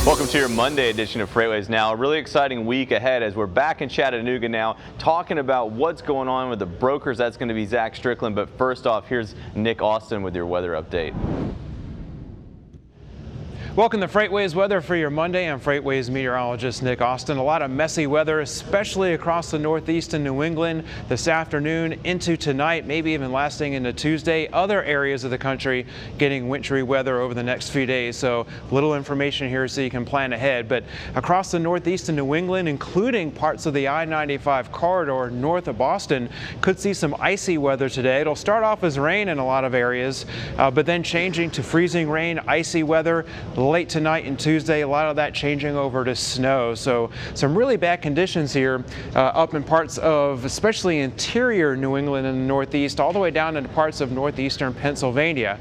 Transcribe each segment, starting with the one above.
Welcome to your Monday edition of FreightWaves Now. A really exciting week ahead as we're back in Chattanooga now talking about what's going on with the brokers. That's going to be Zach Strickland. But first off, here's Nick Austin with your weather update. Welcome to FreightWaves Weather for your Monday. I'm FreightWaves meteorologist Nick Austin. A lot of messy weather, especially across the Northeast and New England this afternoon into tonight, maybe even lasting into Tuesday. Other areas of the country getting wintry weather over the next few days. So little information here so you can plan ahead. But across the Northeast and New England, including parts of the I-95 corridor north of Boston, could see some icy weather today. It'll start off as rain in a lot of areas, but then changing to freezing rain, icy weather. Late tonight and Tuesday, a lot of that changing over to snow. So some really bad conditions here up in parts of especially interior New England and the Northeast, all the way down into parts of northeastern Pennsylvania.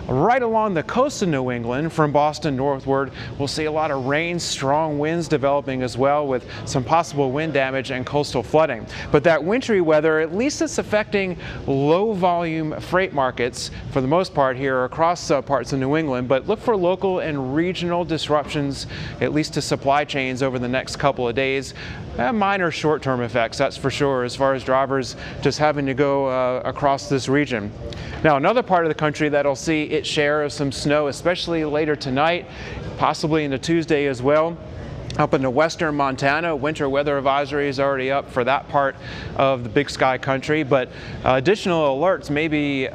Right along the coast of New England from Boston northward, we'll see a lot of rain, strong winds developing as well, with some possible wind damage and coastal flooding. But that wintry weather, at least it's affecting low volume freight markets for the most part here across parts of New England. But look for local and regional disruptions, at least to supply chains over the next couple of days. Minor short-term effects, that's for sure, as far as drivers just having to go across this region. Now, another part of the country that'll see its share of some snow, especially later tonight, possibly into Tuesday as well. Up into western Montana, winter weather advisory is already up for that part of the Big Sky country, but additional alerts may be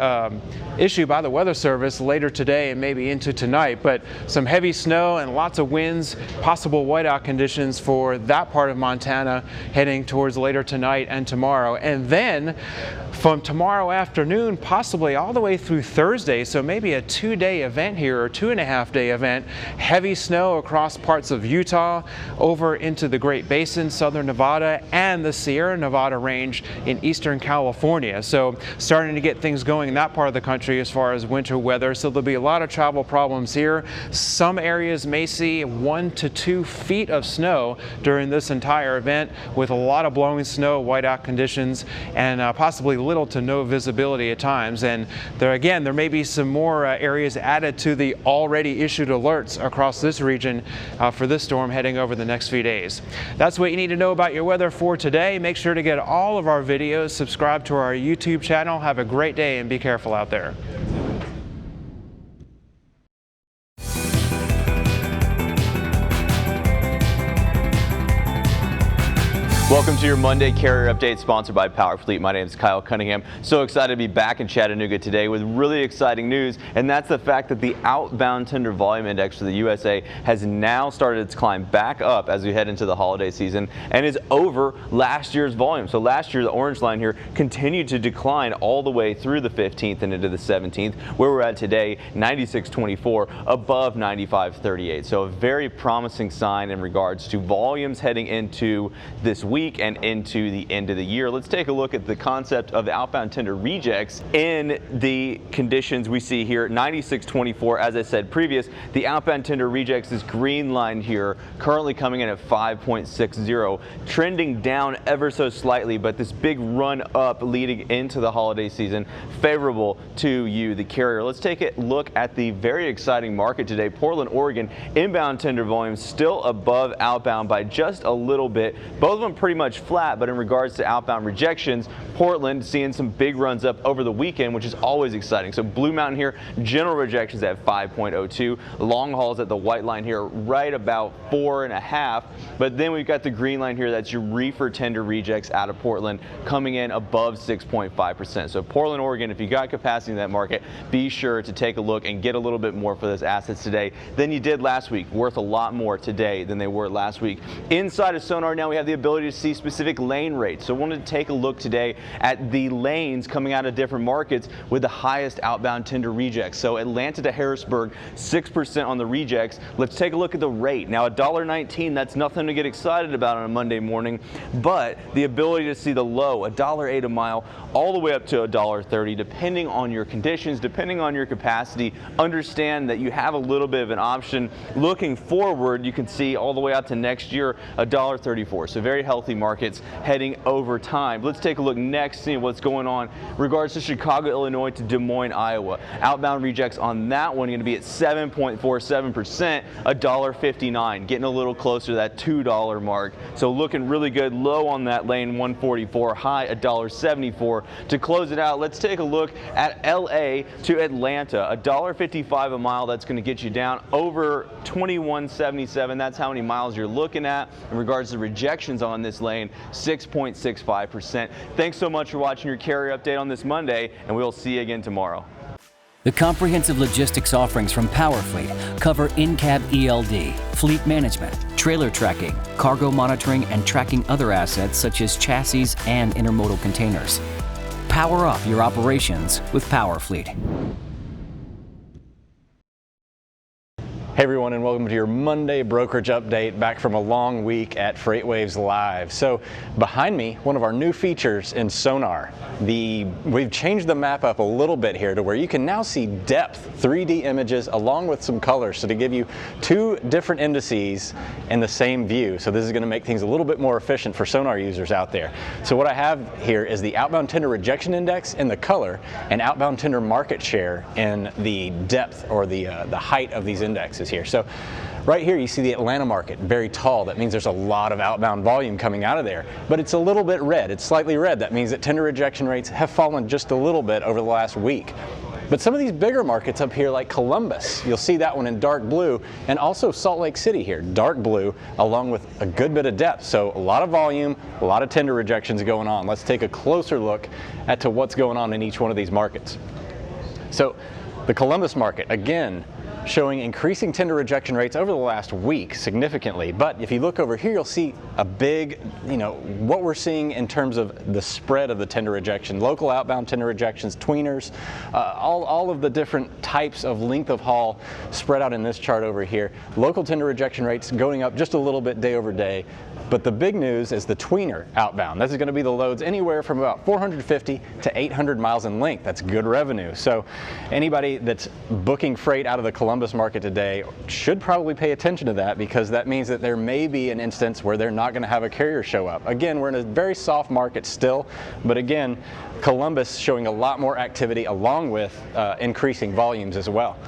issued by the Weather Service later today and maybe into tonight. But some heavy snow and lots of winds, possible whiteout conditions for that part of Montana heading towards later tonight and tomorrow. And then from tomorrow afternoon, possibly all the way through Thursday, so maybe a 2-day event here, or 2.5-day event, heavy snow across parts of Utah, over into the Great Basin, southern Nevada, and the Sierra Nevada range in eastern California. So starting to get things going in that part of the country as far as winter weather. So there'll be a lot of travel problems here. Some areas may see 1 to 2 feet of snow during this entire event, with a lot of blowing snow, whiteout conditions, and possibly little to no visibility at times. And there may be some more areas added to the already issued alerts across this region for this storm heading over the next few days. That's what you need to know about your weather for today. Make sure to get all of our videos, subscribe to our YouTube channel. Have a great day and be careful out there. Welcome to your Monday Carrier Update, sponsored by PowerFleet. My name is Kyle Cunningham. So excited to be back in Chattanooga today with really exciting news, and that's the fact that the outbound tender volume index for the USA has now started its climb back up as we head into the holiday season and is over last year's volume. So last year, the orange line here continued to decline all the way through the 15th and into the 17th, where we're at today, 96.24, above 95.38. So a very promising sign in regards to volumes heading into this week and into the end of the year. Let's take a look at the concept of the outbound tender rejects in the conditions we see here. 96.24, as I said previous, the outbound tender rejects, this green line here, currently coming in at 5.60, trending down ever so slightly, but this big run up leading into the holiday season, favorable to you, the carrier. Let's take a look at the very exciting market today. Portland, Oregon, inbound tender volume still above outbound by just a little bit. Both of them pretty much flat, but in regards to outbound rejections, Portland seeing some big runs up over the weekend, which is always exciting. So Blue Mountain here, general rejections at 5.02, long hauls at the white line here right about 4.5, but then we've got the green line here, that's your reefer tender rejects out of Portland, coming in above 6.5%. So Portland, Oregon, if you got capacity in that market, be sure to take a look and get a little bit more for those assets today than you did last week. Worth a lot more today than they were last week. Inside of SONAR now, we have the ability to see specific lane rates. So I wanted to take a look today at the lanes coming out of different markets with the highest outbound tender rejects. So Atlanta to Harrisburg, 6% on the rejects. Let's take a look at the rate. Now $1.19, that's nothing to get excited about on a Monday morning, but the ability to see the low, $1.08 a mile, all the way up to $1.30, depending on your conditions, depending on your capacity. Understand that you have a little bit of an option. Looking forward, you can see all the way out to next year, $1.34. So very healthy PowerFleet markets heading over time. Let's take a look next, see what's going on in regards to Chicago, Illinois to Des Moines, Iowa. Outbound rejects on that one going to be at 7.47%, $1.59, getting a little closer to that $2 mark. So looking really good. Low on that lane, 144, high $1.74. To close it out, let's take a look at LA to Atlanta, $1.55 a mile. That's going to get you down over 21.77. That's how many miles you're looking at. In regards to rejections on this lane, 6.65%. Thanks so much for watching your carrier update on this Monday, and we'll see you again tomorrow. The comprehensive logistics offerings from PowerFleet cover in-cab ELD, fleet management, trailer tracking, cargo monitoring, and tracking other assets such as chassis and intermodal containers. Power up your operations with PowerFleet. Hey everyone, and welcome to your Monday brokerage update back from a long week at FreightWaves Live. So behind me, one of our new features in SONAR. We've changed the map up a little bit here to where you can now see depth 3D images along with some colors, so to give you two different indices in the same view. So this is going to make things a little bit more efficient for SONAR users out there. So what I have here is the outbound tender rejection index in the color and outbound tender market share in the depth or the height of these indexes here. So right here you see the Atlanta market, very tall. That means there's a lot of outbound volume coming out of there, but it's a little bit red. It's slightly red. That means that tender rejection rates have fallen just a little bit over the last week. But some of these bigger markets up here like Columbus, you'll see that one in dark blue, and also Salt Lake City here, dark blue, along with a good bit of depth. So a lot of volume, a lot of tender rejections going on. Let's take a closer look at what's going on in each one of these markets. So the Columbus market, again, showing increasing tender rejection rates over the last week significantly. But if you look over here, you'll see a big, what we're seeing in terms of the spread of the tender rejection, local outbound tender rejections, tweeners, all of the different types of length of haul spread out in this chart over here. Local tender rejection rates going up just a little bit day over day. But the big news is the tweener outbound. This is going to be the loads anywhere from about 450 to 800 miles in length. That's good revenue. So anybody that's booking freight out of the Columbus market today should probably pay attention to that, because that means that there may be an instance where they're not going to have a carrier show up. Again, we're in a very soft market still, but again, Columbus showing a lot more activity along with increasing volumes as well.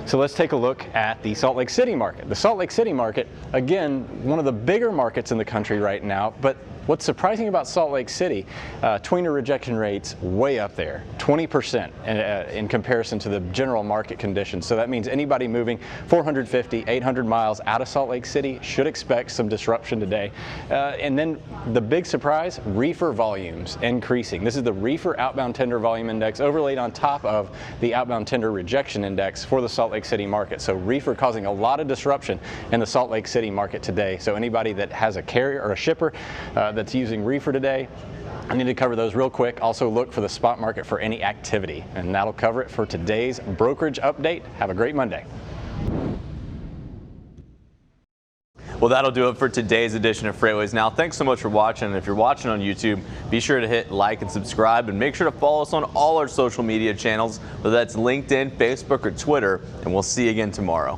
So let's take a look at the Salt Lake City market. The Salt Lake City market, again, one of the bigger markets in the country right now, but what's surprising about Salt Lake City, tweener rejection rates way up there, 20% in comparison to the general market conditions. So that means anybody moving 450, 800 miles out of Salt Lake City should expect some disruption today. And then the big surprise, reefer volumes increasing. This is the reefer outbound tender volume index overlaid on top of the outbound tender rejection index for the Salt Lake City market. So reefer causing a lot of disruption in the Salt Lake City market today. So anybody that has a carrier or a shipper that's using reefer today, I need to cover those real quick. Also look for the spot market for any activity, and that'll cover it for today's brokerage update. Have a great Monday. Well, that'll do it for today's edition of FreightWaves Now. Thanks so much for watching. And if you're watching on YouTube, be sure to hit like and subscribe, and make sure to follow us on all our social media channels, whether that's LinkedIn, Facebook, or Twitter, and we'll see you again tomorrow.